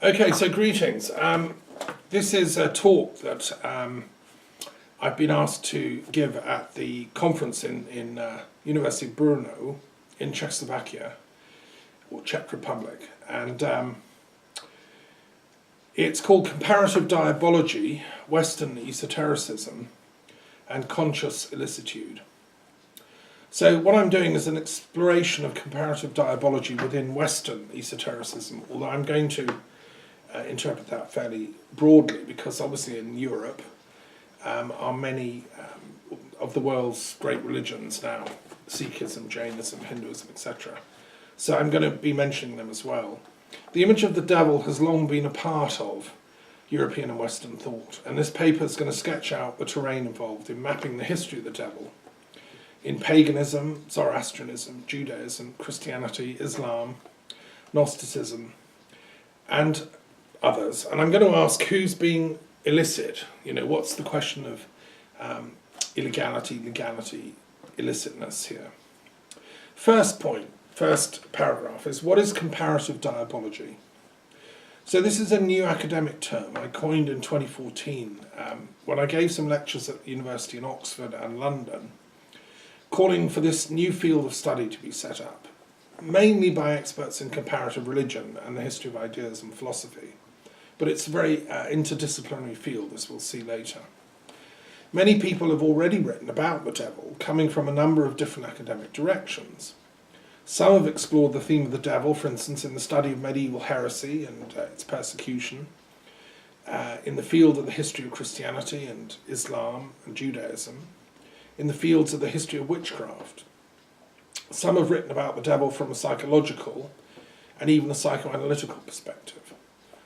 Okay, so greetings. This is a talk that I've been asked to give at the conference in University of Brno in Czechoslovakia, or Czech Republic, and it's called Comparative Diabology, Western Esotericism, and Conscious Illicitude. So what I'm doing is an exploration of comparative diabology within Western esotericism, although I'm going to interpret that fairly broadly, because obviously in Europe are many of the world's great religions now, Sikhism, Jainism, Hinduism, etc. So I'm going to be mentioning them as well. The image of the devil has long been a part of European and Western thought, and this paper is going to sketch out the terrain involved in mapping the history of the devil in paganism, Zoroastrianism, Judaism, Christianity, Islam, Gnosticism, and others. And I'm going to ask who's being illicit. You know, what's the question of illegality, legality, illicitness here? First point, first paragraph is, what is comparative diabology? So this is a new academic term I coined in 2014 when I gave some lectures at the University in Oxford and London, calling for this new field of study to be set up, mainly by experts in comparative religion and the history of ideas and philosophy. But it's a very interdisciplinary field, as we'll see later. Many people have already written about the devil, coming from a number of different academic directions. Some have explored the theme of the devil, for instance, in the study of medieval heresy and its persecution, in the field of the history of Christianity and Islam and Judaism, in the fields of the history of witchcraft. Some have written about the devil from a psychological and even a psychoanalytical perspective.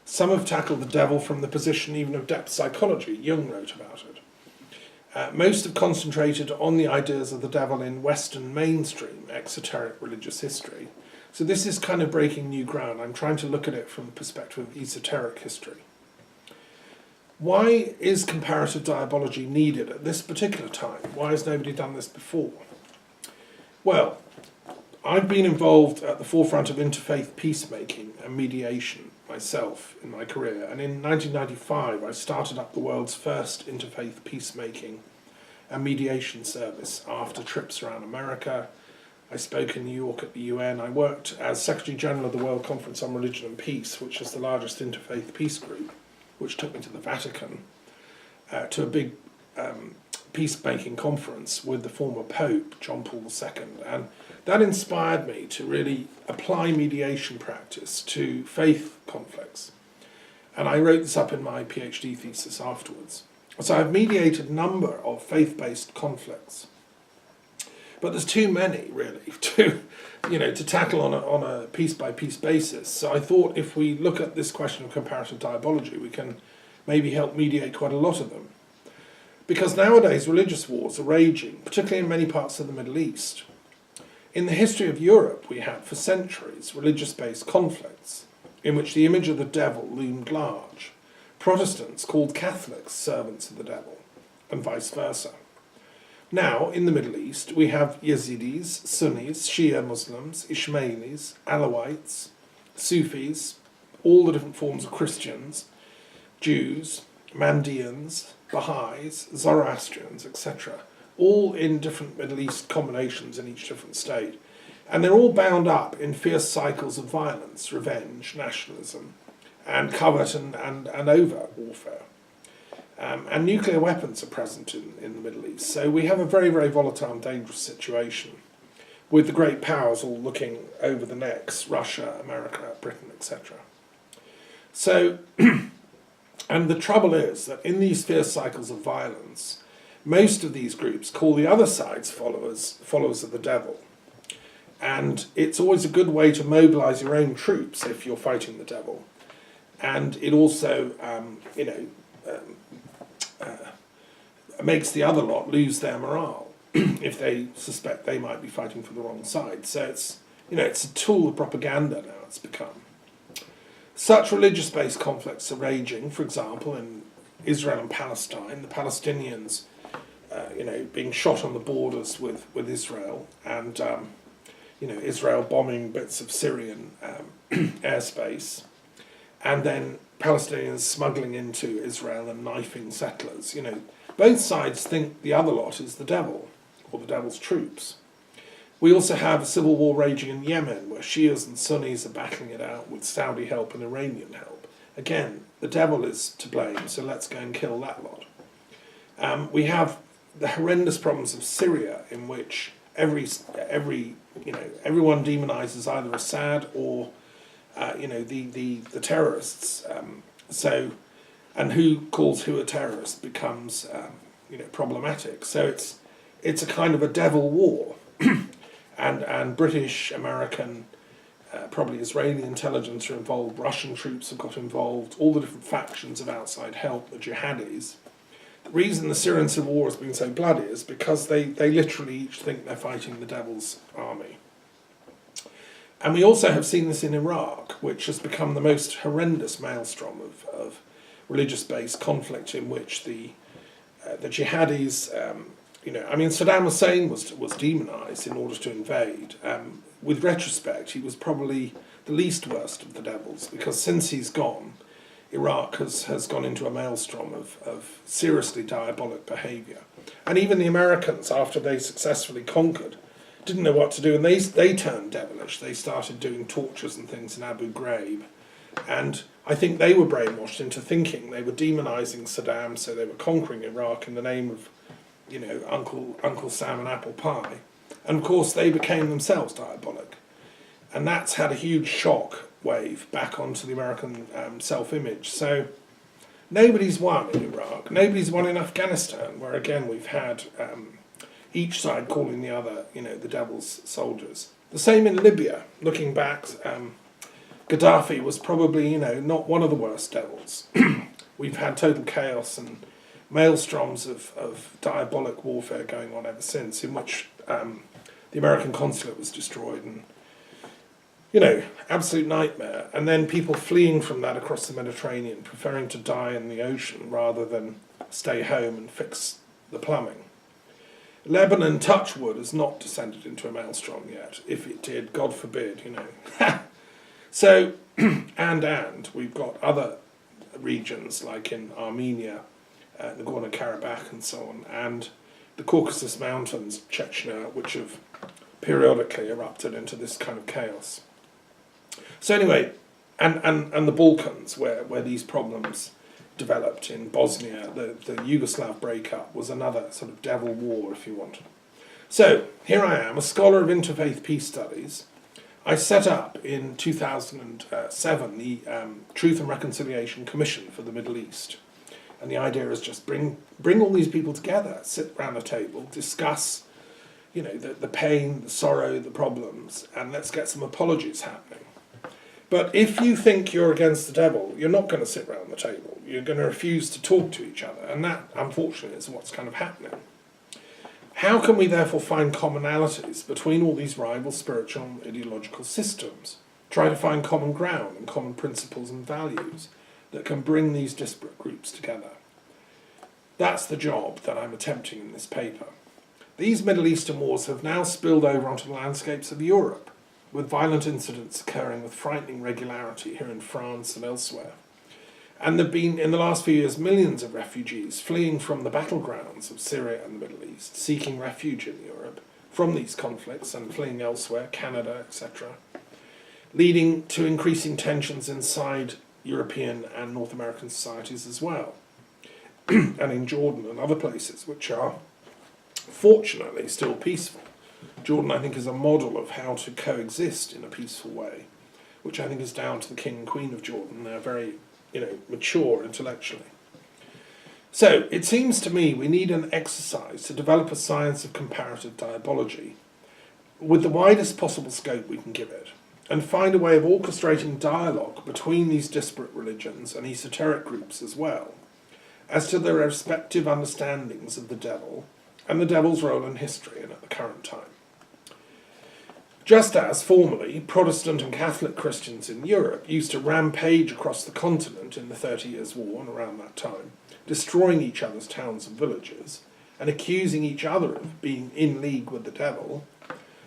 Some have tackled the devil from the position even of depth psychology. Jung wrote about it. Most have concentrated on the ideas of the devil in Western mainstream exoteric religious history. So this is kind of breaking new ground. I'm trying to look at it from the perspective of esoteric history. Why is comparative diabology needed at this particular time? Why has nobody done this before? Well, I've been involved at the forefront of interfaith peacemaking and mediation myself in my career, and in 1995 I started up the world's first interfaith peacemaking and mediation service after trips around America. I spoke in New York at the UN. I worked as Secretary General of the World Conference on Religion and Peace, which is the largest interfaith peace group, which took me to the Vatican, to a big peacemaking conference with the former Pope, John Paul II. And that inspired me to really apply mediation practice to faith conflicts. And I wrote this up in my PhD thesis afterwards. So I've mediated a number of faith-based conflicts. But there's too many, really, to tackle on a piece-by-piece basis. So I thought if we look at this question of comparative diabology, we can maybe help mediate quite a lot of them. Because nowadays religious wars are raging, particularly in many parts of the Middle East. In the history of Europe, we had for centuries religious-based conflicts in which the image of the devil loomed large. Protestants called Catholics servants of the devil, and vice versa. Now, in the Middle East, we have Yazidis, Sunnis, Shia Muslims, Ismailis, Alawites, Sufis, all the different forms of Christians, Jews, Mandeans, Baha'is, Zoroastrians, etc., all in different Middle East combinations in each different state. And they're all bound up in fierce cycles of violence, revenge, nationalism, and covert and overt warfare. And nuclear weapons are present in the Middle East. So we have a very, very volatile and dangerous situation, with the great powers all looking over the necks, Russia, America, Britain, etc. So, and the trouble is that in these fierce cycles of violence, most of these groups call the other side's followers of the devil. And it's always a good way to mobilize your own troops if you're fighting the devil. And it also, makes the other lot lose their morale if they suspect they might be fighting for the wrong side. So it's a tool of propaganda now, it's become. Such religious-based conflicts are raging, for example, in Israel and Palestine, the Palestinians being shot on the borders with Israel, and Israel bombing bits of Syrian airspace, and then Palestinians smuggling into Israel and knifing settlers. You know, both sides think the other lot is the devil, or the devil's troops. We also have a civil war raging in Yemen, where Shias and Sunnis are battling it out with Saudi help and Iranian help. Again, the devil is to blame, so let's go and kill that lot. We have the horrendous problems of Syria, in which everyone demonises either Assad or the terrorists. And who calls who a terrorist becomes problematic. So it's a kind of a devil war, and British, American, probably Israeli intelligence are involved. Russian troops have got involved. All the different factions of outside help, the jihadis. The reason the Syrian civil war has been so bloody is because they literally each think they're fighting the devil's army. And we also have seen this in Iraq, which has become the most horrendous maelstrom of religious-based conflict, in which the jihadis, Saddam Hussein was demonised in order to invade. With retrospect, he was probably the least worst of the devils, because since he's gone, Iraq has gone into a maelstrom of seriously diabolic behaviour. And even the Americans, after they successfully conquered, didn't know what to do, and they turned devilish. They started doing tortures and things in Abu Ghraib. And I think they were brainwashed into thinking they were demonising Saddam, so they were conquering Iraq in the name of, Uncle Sam and apple pie. And of course they became themselves diabolic. And that's had a huge shock wave back onto the American self-image. So nobody's won in Iraq. Nobody's won in Afghanistan, where again we've had each side calling the other, the devil's soldiers. The same in Libya. Looking back, Gaddafi was probably, not one of the worst devils. We've had total chaos and maelstroms of diabolic warfare going on ever since, in which the American consulate was destroyed, and absolute nightmare. And then people fleeing from that across the Mediterranean, preferring to die in the ocean rather than stay home and fix the plumbing. Lebanon, touch wood, has not descended into a maelstrom yet. If it did, God forbid, So, and we've got other regions like in Armenia, Nagorno-Karabakh and so on, and the Caucasus Mountains, Chechnya, which have periodically erupted into this kind of chaos. So anyway, and the Balkans, where these problems developed in Bosnia, the Yugoslav breakup was another sort of devil war, if you want. So here I am, a scholar of interfaith peace studies. I set up in 2007 the Truth and Reconciliation Commission for the Middle East. And the idea is just bring all these people together, sit around a table, discuss, the pain, the sorrow, the problems, and let's get some apologies happening. But if you think you're against the devil, you're not going to sit around the table. You're going to refuse to talk to each other, and that, unfortunately, is what's kind of happening. How can we therefore find commonalities between all these rival spiritual and ideological systems? Try to find common ground and common principles and values that can bring these disparate groups together. That's the job that I'm attempting in this paper. These Middle Eastern wars have now spilled over onto the landscapes of Europe, with violent incidents occurring with frightening regularity here in France and elsewhere. And there have been, in the last few years, millions of refugees fleeing from the battlegrounds of Syria and the Middle East, seeking refuge in Europe from these conflicts and fleeing elsewhere, Canada, etc., leading to increasing tensions inside European and North American societies as well, and in Jordan and other places which are, fortunately, still peaceful. Jordan, I think, is a model of how to coexist in a peaceful way, which I think is down to the King and Queen of Jordan. They're very, mature intellectually. So, it seems to me we need an exercise to develop a science of comparative diabology with the widest possible scope we can give it, and find a way of orchestrating dialogue between these disparate religions and esoteric groups as well, as to their respective understandings of the devil and the devil's role in history and at the current time. Just as, formerly, Protestant and Catholic Christians in Europe used to rampage across the continent in the 30 Years' War and around that time, destroying each other's towns and villages, and accusing each other of being in league with the devil,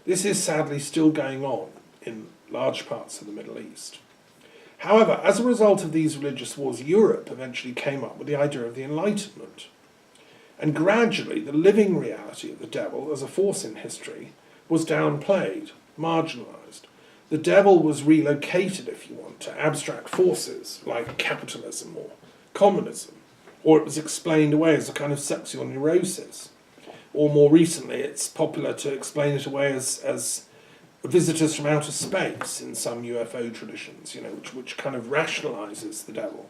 this is sadly still going on in large parts of the Middle East. However, as a result of these religious wars, Europe eventually came up with the idea of the Enlightenment. And gradually, the living reality of the devil as a force in history was downplayed, marginalised. The devil was relocated, if you want, to abstract forces like capitalism or communism, or it was explained away as a kind of sexual neurosis. Or more recently, it's popular to explain it away as visitors from outer space in some UFO traditions, which kind of rationalises the devil.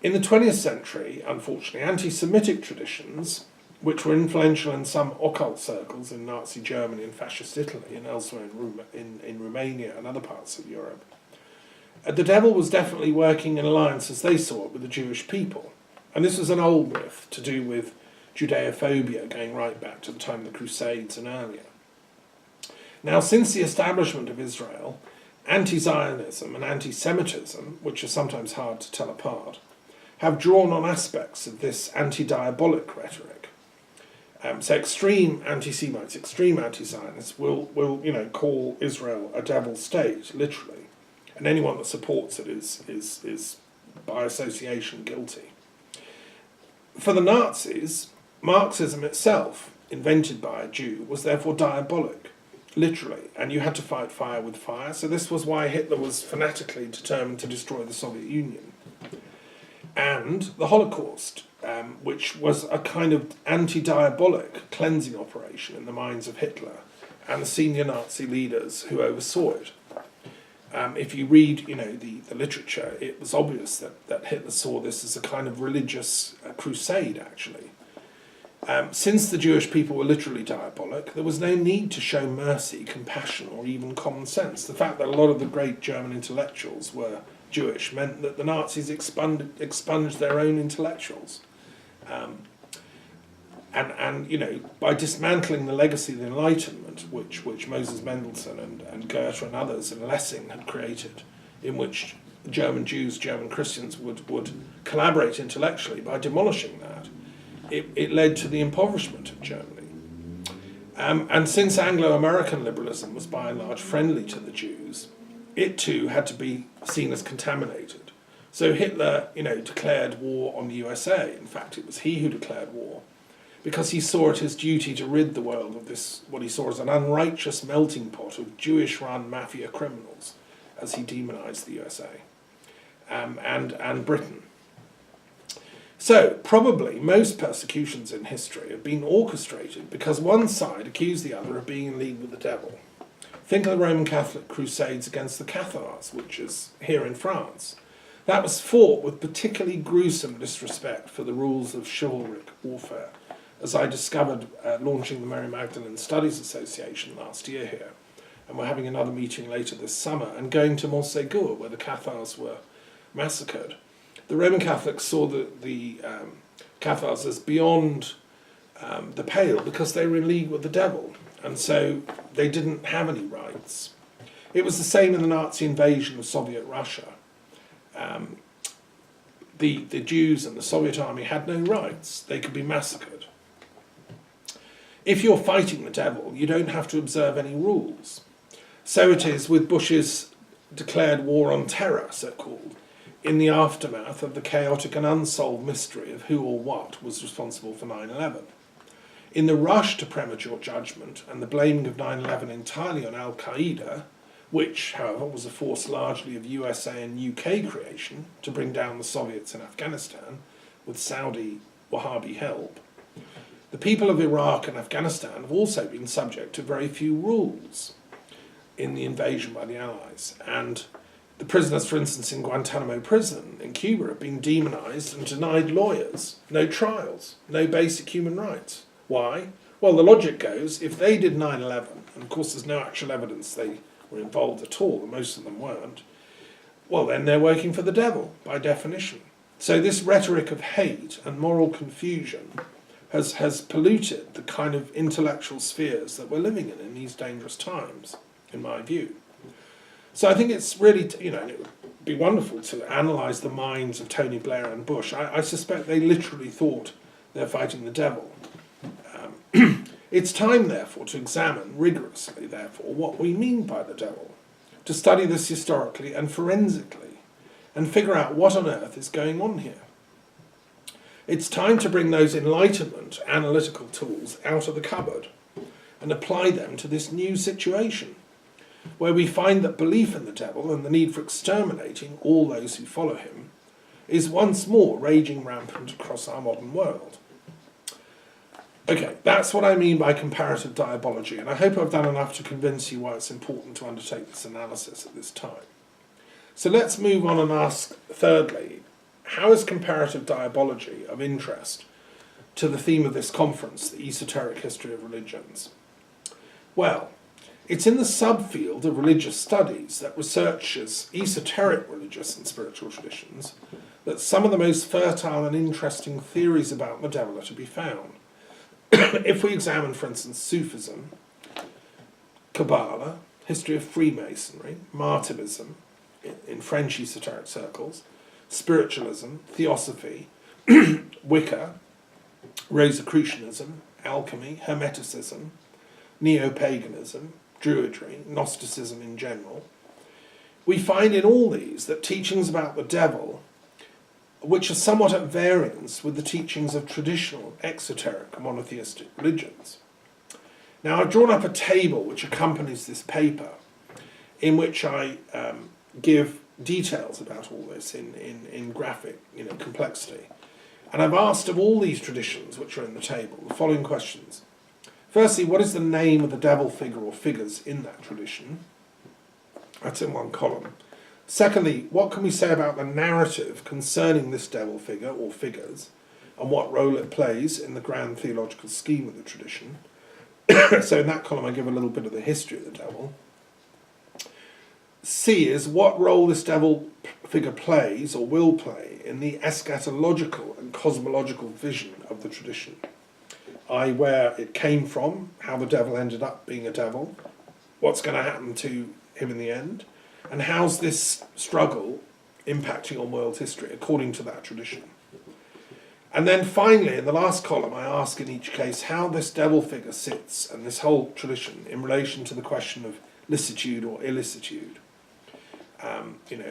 In the 20th century, unfortunately, anti-Semitic traditions, which were influential in some occult circles in Nazi Germany and Fascist Italy and elsewhere in Romania and other parts of Europe, the devil was definitely working in alliance, as they saw it, with the Jewish people. And this was an old myth to do with Judeophobia going right back to the time of the Crusades and earlier. Now, since the establishment of Israel, anti-Zionism and anti-Semitism, which are sometimes hard to tell apart, have drawn on aspects of this anti-diabolic rhetoric. So extreme anti-Semites, extreme anti-Zionists will call Israel a devil state, literally, and anyone that supports it is by association guilty. For the Nazis, Marxism itself, invented by a Jew, was therefore diabolic, literally, and you had to fight fire with fire. So this was why Hitler was fanatically determined to destroy the Soviet Union. And the Holocaust, which was a kind of anti-diabolic cleansing operation in the minds of Hitler and the senior Nazi leaders who oversaw it. If you read, the literature, it was obvious that Hitler saw this as a kind of religious crusade, actually. Since the Jewish people were literally diabolic, there was no need to show mercy, compassion, or even common sense. The fact that a lot of the great German intellectuals were Jewish meant that the Nazis expunged their own intellectuals. By dismantling the legacy of the Enlightenment, which Moses Mendelssohn and Goethe and others and Lessing had created, in which German Jews, German Christians would collaborate intellectually, by demolishing that, it led to the impoverishment of Germany. And since Anglo-American liberalism was by and large friendly to the Jews, it too had to be seen as contaminated. So Hitler, declared war on the USA. In fact, it was he who declared war, because he saw it his duty to rid the world of this, what he saw as an unrighteous melting pot of Jewish-run mafia criminals, as he demonized the USA, and Britain. So, probably most persecutions in history have been orchestrated because one side accused the other of being in league with the devil. Think of the Roman Catholic Crusades against the Cathars, which is here in France. That was fought with particularly gruesome disrespect for the rules of chivalric warfare, as I discovered launching the Mary Magdalene Studies Association last year here. And we're having another meeting later this summer, and going to Montségur, where the Cathars were massacred. The Roman Catholics saw the Cathars as beyond the pale because they were in league with the devil, and so they didn't have any rights. It was the same in the Nazi invasion of Soviet Russia. The Jews and the Soviet army had no rights. They could be massacred. If you're fighting the devil, you don't have to observe any rules. So it is with Bush's declared war on terror, so-called, in the aftermath of the chaotic and unsolved mystery of who or what was responsible for 9/11. In the rush to premature judgment and the blaming of 9/11 entirely on Al-Qaeda, which, however, was a force largely of USA and UK creation to bring down the Soviets in Afghanistan with Saudi Wahhabi help, the people of Iraq and Afghanistan have also been subject to very few rules in the invasion by the Allies. And the prisoners, for instance, in Guantanamo prison in Cuba have been demonized and denied lawyers, no trials, no basic human rights. Why? Well, the logic goes, if they did 9/11, and of course there's no actual evidence they were involved at all, and most of them weren't, well then they're working for the devil, by definition. So this rhetoric of hate and moral confusion has polluted the kind of intellectual spheres that we're living in these dangerous times, in my view. So I think it's really, it would be wonderful to analyse the minds of Tony Blair and Bush. I suspect they literally thought they're fighting the devil. It's time, therefore, to examine rigorously, therefore, what we mean by the devil, to study this historically and forensically, and figure out what on earth is going on here. It's time to bring those Enlightenment analytical tools out of the cupboard and apply them to this new situation, where we find that belief in the devil and the need for exterminating all those who follow him is once more raging rampant across our modern world. Okay, that's what I mean by comparative diabology, and I hope I've done enough to convince you why it's important to undertake this analysis at this time. So let's move on and ask, thirdly, how is comparative diabology of interest to the theme of this conference, the esoteric history of religions? Well, it's in the subfield of religious studies that researches esoteric religious and spiritual traditions that some of the most fertile and interesting theories about the devil are to be found. If we examine, for instance, Sufism, Kabbalah, history of Freemasonry, Martyrism in French esoteric circles, spiritualism, theosophy, Wicca, Rosicrucianism, alchemy, Hermeticism, neo-paganism, Druidry, Gnosticism in general, we find in all these that teachings about the devil, which are somewhat at variance with the teachings of traditional exoteric monotheistic religions. Now, I've drawn up a table which accompanies this paper, in which I give details about all this in graphic complexity. And I've asked of all these traditions which are in the table the following questions. Firstly, what is the name of the devil figure or figures in that tradition? That's in one column. Secondly, what can we say about the narrative concerning this devil figure or figures, and what role it plays in the grand theological scheme of the tradition? So in that column I give a little bit of the history of the devil. C is what role this devil figure plays or will play in the eschatological and cosmological vision of the tradition, i.e. where it came from, how the devil ended up being a devil, what's going to happen to him in the end, and how's this struggle impacting on world history according to that tradition. And then finally, in the last column, I ask in each case how this devil figure sits and this whole tradition in relation to the question of licitude or illicitude,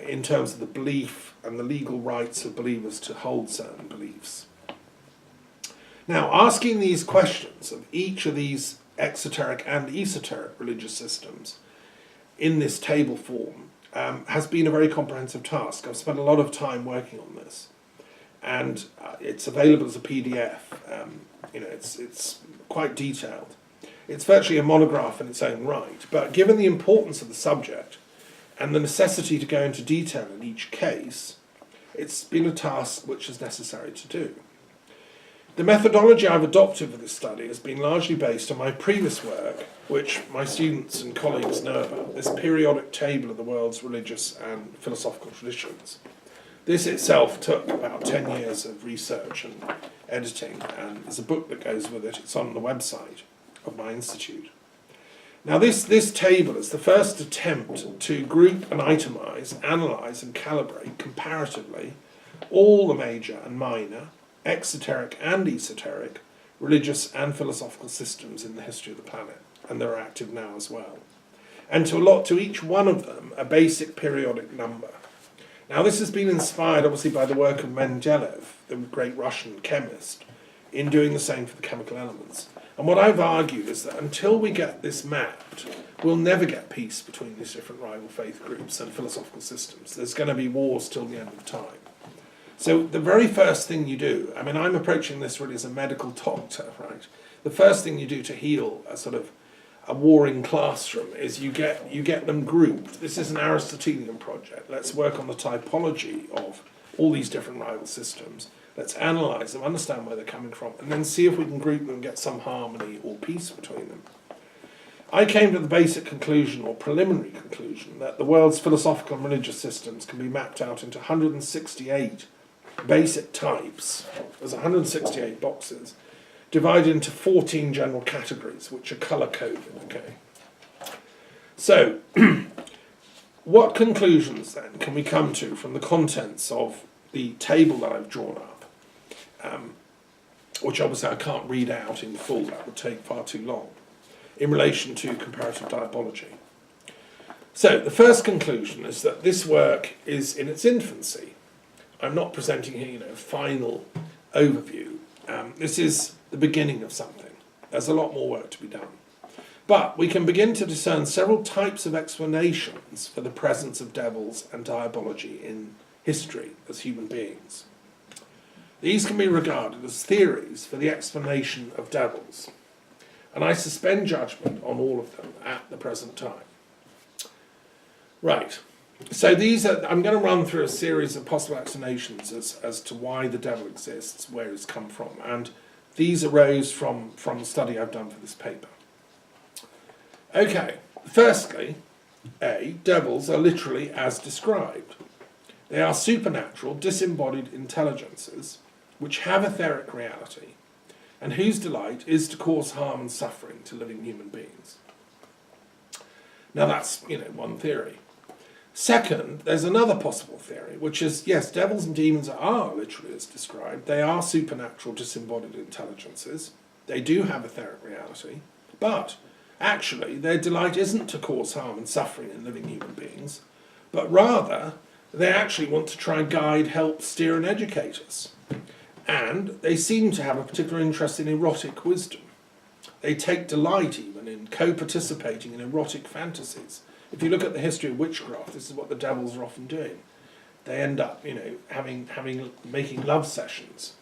in terms of the belief and the legal rights of believers to hold certain beliefs. Now, asking these questions of each of these exoteric and esoteric religious systems in this table form has been a very comprehensive task. I've spent a lot of time working on this, and it's available as a PDF. It's quite detailed. It's virtually a monograph in its own right, but given the importance of the subject and the necessity to go into detail in each case, it's been a task which is necessary to do. The methodology I've adopted for this study has been largely based on my previous work, which my students and colleagues know about, this periodic table of the world's religious and philosophical traditions. This itself took about 10 years of research and editing, and there's a book that goes with it. It's on the website of my institute. Now this table is the first attempt to group and itemize, analyze and calibrate comparatively all the major and minor, exoteric and esoteric, religious and philosophical systems in the history of the planet, and they're active now as well, and to allot to each one of them a basic periodic number. Now this has been inspired obviously by the work of Mendeleev, the great Russian chemist, in doing the same for the chemical elements. And what I've argued is that until we get this mapped, we'll never get peace between these different rival faith groups and philosophical systems. There's going to be wars till the end of time. So the very first thing you do, I mean, I'm approaching this really as a medical doctor, right? The first thing you do to heal a sort of a warring classroom is you get them grouped. This is an Aristotelian project. Let's work on the typology of all these different rival systems. Let's analyse them, understand where they're coming from, and then see if we can group them and get some harmony or peace between them. I came to the basic conclusion, or preliminary conclusion, that the world's philosophical and religious systems can be mapped out into 168 basic types. There's 168 boxes, divided into 14 general categories, which are colour-coded, okay? So, what conclusions, then, can we come to from the contents of the table that I've drawn up, which obviously I can't read out in full, that would take far too long, in relation to comparative diabology? So the first conclusion is that this work is in its infancy. I'm not presenting here, a final overview. This is the beginning of something. There's a lot more work to be done. But we can begin to discern several types of explanations for the presence of devils and diabology in history as human beings. These can be regarded as theories for the explanation of devils, and I suspend judgment on all of them at the present time. Right, so I'm going to run through a series of possible explanations as to why the devil exists, where it's come from, and these arose from the study I've done for this paper. Okay, firstly, devils are literally as described. They are supernatural, disembodied intelligences which have etheric reality and whose delight is to cause harm and suffering to living human beings. Now that's, one theory. Second, there's another possible theory, which is, yes, devils and demons are literally as described. They are supernatural, disembodied intelligences. They do have etheric reality, but actually their delight isn't to cause harm and suffering in living human beings, but rather they actually want to try and guide, help, steer and educate us. And they seem to have a particular interest in erotic wisdom. They take delight even in co-participating in erotic fantasies. If you look at the history of witchcraft, this is what the devils are often doing. They end up, making love sessions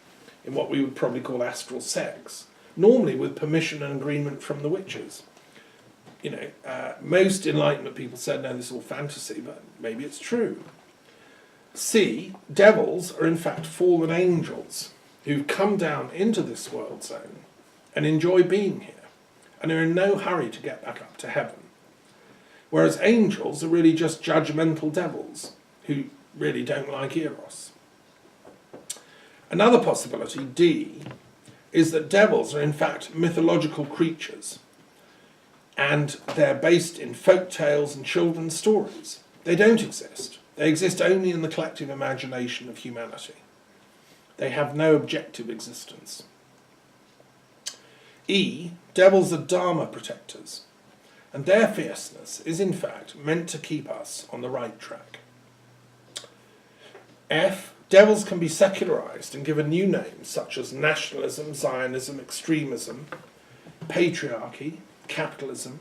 in what we would probably call astral sex, normally with permission and agreement from the witches. Most Enlightenment people said, no, this is all fantasy, but maybe it's true. C, devils are in fact fallen angels who've come down into this world zone and enjoy being here, and are in no hurry to get back up to heaven. Whereas angels are really just judgmental devils who really don't like Eros. Another possibility, D, is that devils are in fact mythological creatures, and they're based in folk tales and children's stories. They don't exist. They exist only in the collective imagination of humanity. They have no objective existence. E, devils are Dharma protectors, and their fierceness is in fact meant to keep us on the right track. F, devils can be secularized and given new names such as nationalism, Zionism, extremism, patriarchy, capitalism,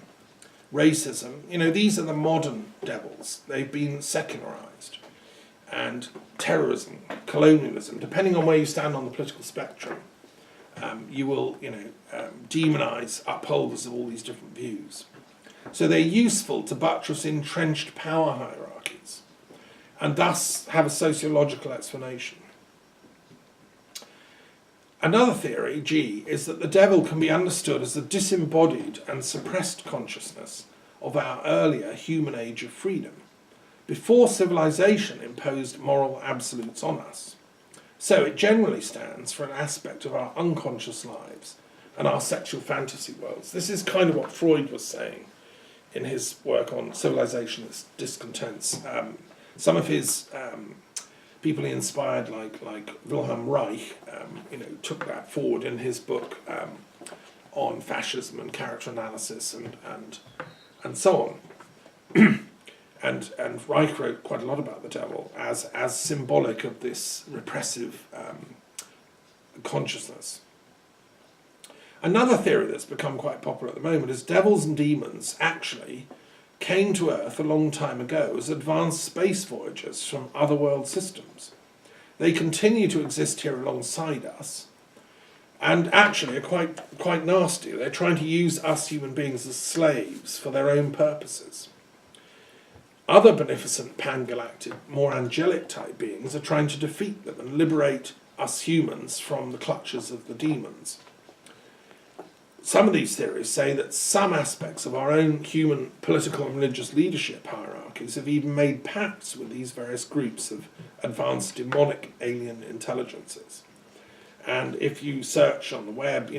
racism. These are the modern devils. They've been secularized. And terrorism, colonialism, depending on where you stand on the political spectrum, you will, demonize upholders of all these different views. So they're useful to buttress entrenched power hierarchies, and thus have a sociological explanation. Another theory, G, is that the devil can be understood as the disembodied and suppressed consciousness of our earlier human age of freedom, before civilization imposed moral absolutes on us. So it generally stands for an aspect of our unconscious lives and our sexual fantasy worlds. This is kind of what Freud was saying in his work on civilizationist discontents. Some of his people he inspired, like Wilhelm Reich, took that forward in his book on fascism and character analysis and so on. And Reich wrote quite a lot about the devil as symbolic of this repressive consciousness. Another theory that's become quite popular at the moment is devils and demons actually came to Earth a long time ago as advanced space voyagers from other world systems. They continue to exist here alongside us, and actually are quite nasty. They're trying to use us human beings as slaves for their own purposes. Other beneficent pan-galactic, more angelic type beings are trying to defeat them and liberate us humans from the clutches of the demons. Some of these theories say that some aspects of our own human political and religious leadership hierarchies have even made pacts with these various groups of advanced demonic alien intelligences. And if you search on the web,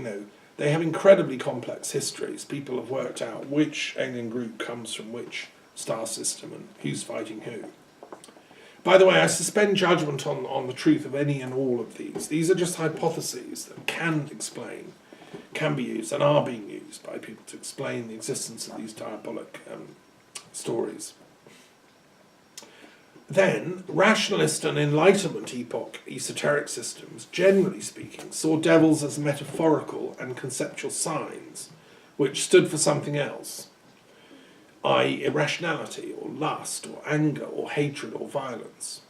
they have incredibly complex histories. People have worked out which alien group comes from which star system and who's fighting who. By the way, I suspend judgment on the truth of any and all of these. These are just hypotheses that can be used and are being used by people to explain the existence of these diabolic stories. then, rationalist and Enlightenment epoch esoteric systems, generally speaking, saw devils as metaphorical and conceptual signs, which stood for something else, i.e. irrationality, or lust, or anger, or hatred, or violence.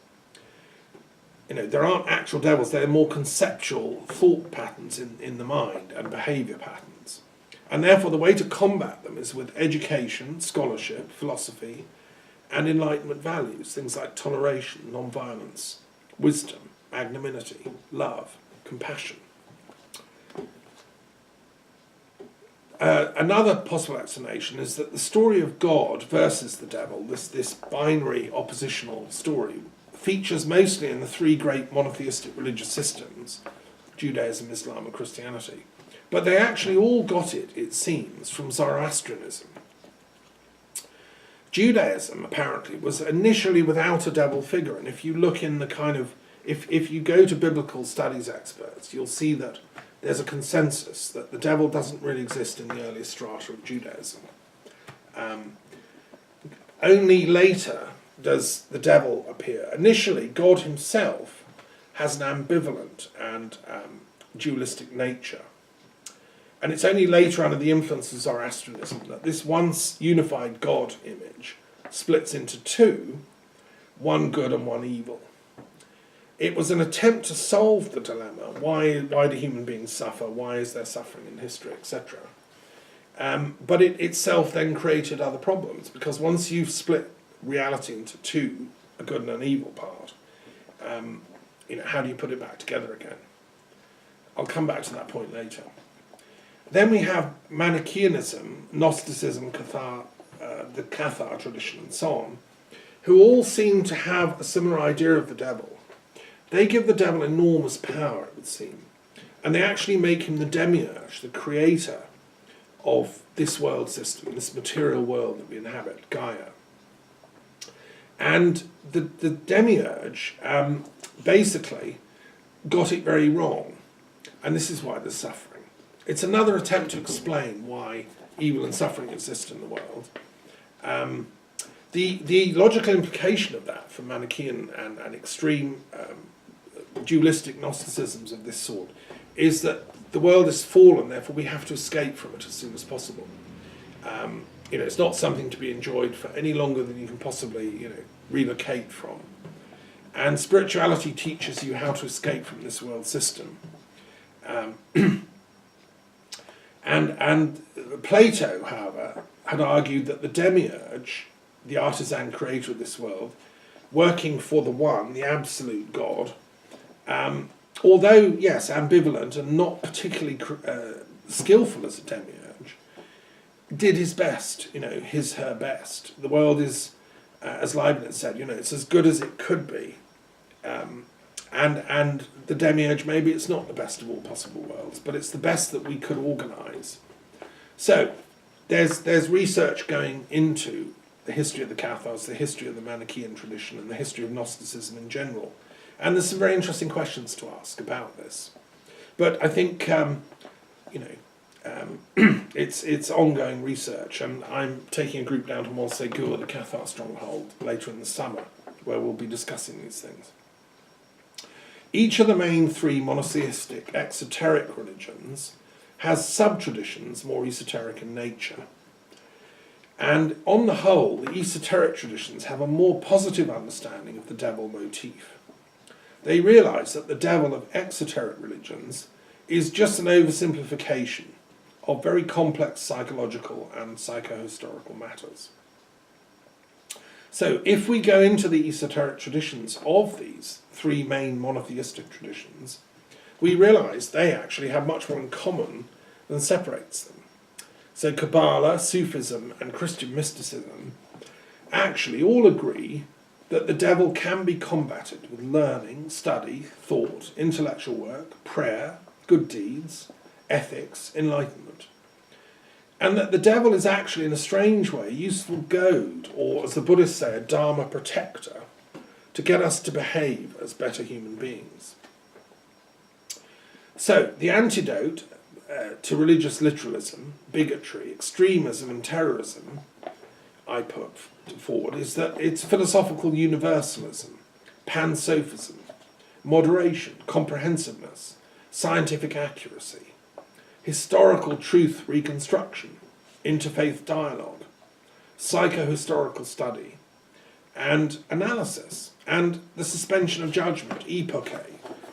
There aren't actual devils, they're more conceptual thought patterns in the mind and behaviour patterns. And therefore the way to combat them is with education, scholarship, philosophy, and Enlightenment values, things like toleration, non-violence, wisdom, magnanimity, love, compassion. Another possible explanation is that the story of God versus the devil, this binary oppositional story, features mostly in the three great monotheistic religious systems, Judaism, Islam and Christianity. But they actually all got it seems, from Zoroastrianism. Judaism, apparently, was initially without a devil figure, and if you look in the kind of, if you go to biblical studies experts, you'll see that there's a consensus that the devil doesn't really exist in the earliest strata of Judaism. Only later does the devil appear. Initially, God himself has an ambivalent and dualistic nature. And it's only later, under the influence of Zoroastrianism, that this once unified God image splits into two, one good and one evil. It was an attempt to solve the dilemma, why do human beings suffer, why is there suffering in history, etc. But it itself then created other problems, because once you've split reality into two, a good and an evil part, how do you put it back together again? I'll come back to that point later. Then we have Manichaeanism, Gnosticism, the Cathar tradition, and so on, who all seem to have a similar idea of the devil. They give the devil enormous power, it would seem, and they actually make him the demiurge, the creator of this world system, this material world that we inhabit, Gaia. And the demiurge basically got it very wrong, and this is why there's suffering. It's another attempt to explain why evil and suffering exist in the world. The logical implication of that for Manichaean and extreme dualistic Gnosticisms of this sort is that the world is fallen, therefore we have to escape from it as soon as possible. It's not something to be enjoyed for any longer than you can possibly relocate from. And spirituality teaches you how to escape from this world system. And Plato, however, had argued that the demiurge, the artisan creator of this world, working for the one, the absolute God, although, yes, ambivalent and not particularly skillful as a demiurge, did his best, her best. The world is, as Leibniz said, it's as good as it could be. And the demiurge, maybe it's not the best of all possible worlds, but it's the best that we could organise. So, there's research going into the history of the Cathars, the history of the Manichaean tradition, and the history of Gnosticism in general. And there's some very interesting questions to ask about this. But I think, it's ongoing research, and I'm taking a group down to Montségur, the Cathar stronghold, later in the summer, where we'll be discussing these things. Each of the main three monotheistic exoteric religions has sub-traditions more esoteric in nature. And on the whole, the esoteric traditions have a more positive understanding of the devil motif. They realise that the devil of exoteric religions is just an oversimplification of very complex psychological and psychohistorical matters. So if we go into the esoteric traditions of these three main monotheistic traditions, we realise they actually have much more in common than separates them. So Kabbalah, Sufism and Christian mysticism actually all agree that the devil can be combated with learning, study, thought, intellectual work, prayer, good deeds, ethics, enlightenment. And that the devil is actually, in a strange way, a useful goad, or as the Buddhists say, a dharma protector, to get us to behave as better human beings. So, the antidote to religious literalism, bigotry, extremism and terrorism, I put forward is that it's philosophical universalism, pan-sophism, moderation, comprehensiveness, scientific accuracy, historical truth reconstruction, interfaith dialogue, psychohistorical study, and analysis, and the suspension of judgment, epoche,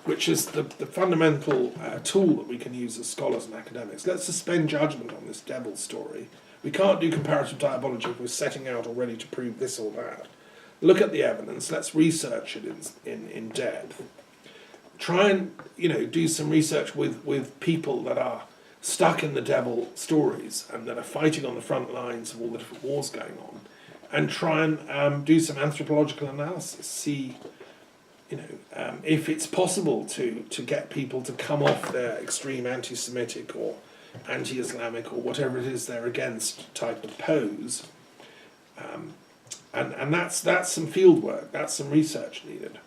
which is the fundamental tool that we can use as scholars and academics. Let's suspend judgment on this devil story. We can't do comparative diabology if we're setting out already to prove this or that. Look at the evidence, let's research it in depth. Try and do some research with people that are stuck in the devil stories and that are fighting on the front lines of all the different wars going on, and try and do some anthropological analysis, see if it's possible to get people to come off their extreme anti-Semitic or anti-Islamic or whatever it is they're against type of pose. And that's some field work, that's some research needed.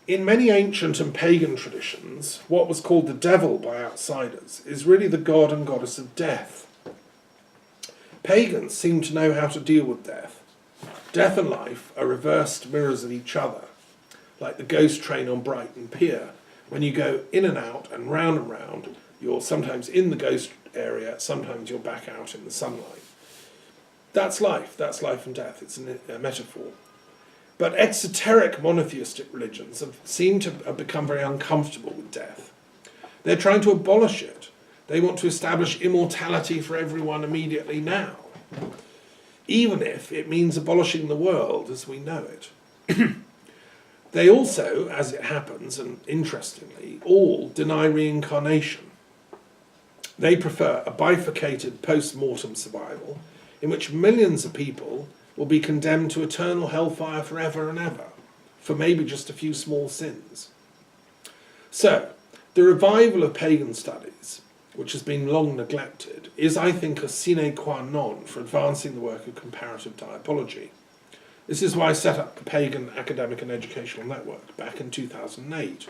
In many ancient and pagan traditions, what was called the devil by outsiders is really the god and goddess of death. Pagans seem to know how to deal with death. Death and life are reversed mirrors of each other, like the ghost train on Brighton Pier. When you go in and out and round, you're sometimes in the ghost area, sometimes you're back out in the sunlight. That's life and death, it's a metaphor. But exoteric monotheistic religions seem to have become very uncomfortable with death. They're trying to abolish it. They want to establish immortality for everyone immediately now, even if it means abolishing the world as we know it. They also, as it happens, and interestingly, all deny reincarnation. They prefer a bifurcated post-mortem survival in which millions of people will be condemned to eternal hellfire forever and ever, for maybe just a few small sins. So, the revival of pagan studies, which has been long neglected, is, I think, a sine qua non for advancing the work of comparative diabology. This is why I set up the Pagan Academic and Educational Network back in 2008.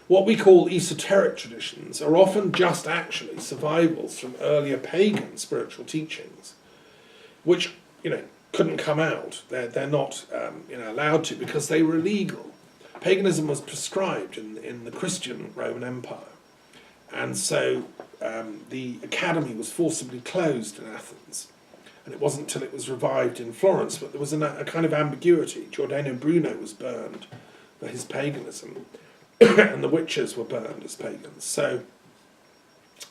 What we call esoteric traditions are often just actually survivals from earlier pagan spiritual teachings, which couldn't come out. They're not allowed to because they were illegal. Paganism was prescribed in the Christian Roman Empire, and so the academy was forcibly closed in Athens. And it wasn't until it was revived in Florence, but there was a kind of ambiguity. Giordano Bruno was burned for his paganism, and the witches were burned as pagans. So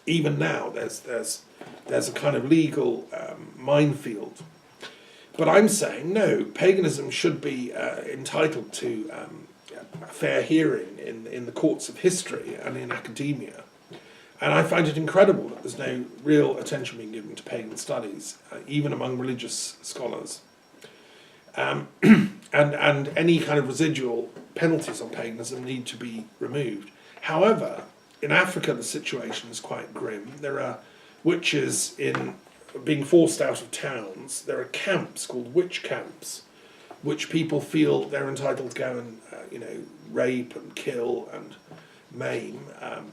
even now, there's a kind of legal minefield. But I'm saying no, paganism should be entitled to a fair hearing in the courts of history and in academia. And I find it incredible that there's no real attention being given to pagan studies, even among religious scholars. And any kind of residual penalties on paganism need to be removed. However, in Africa the situation is quite grim. There are witches being forced out of towns. There are camps called witch camps, which people feel they're entitled to go and rape and kill and maim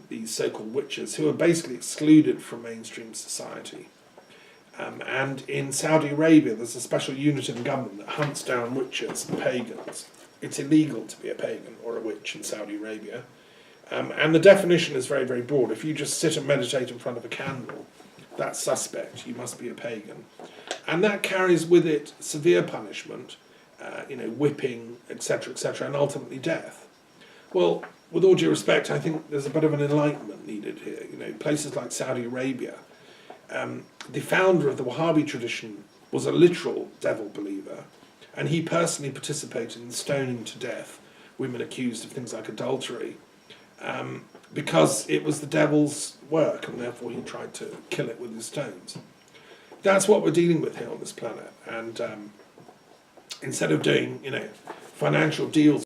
these so-called witches, who are basically excluded from mainstream society. And in Saudi Arabia, there's a special unit in government that hunts down witches and pagans. It's illegal to be a pagan or a witch in Saudi Arabia. And the definition is very, very broad. If you just sit and meditate in front of a candle, that's suspect. You must be a pagan. And that carries with it severe punishment, whipping, etc., and ultimately death. Well, with all due respect, I think there's a bit of an enlightenment needed here. Places like Saudi Arabia, the founder of the Wahhabi tradition was a literal devil believer, and he personally participated in stoning to death women accused of things like adultery, because it was the devil's work, and therefore he tried to kill it with his stones. That's what we're dealing with here on this planet, and instead of doing, financial deals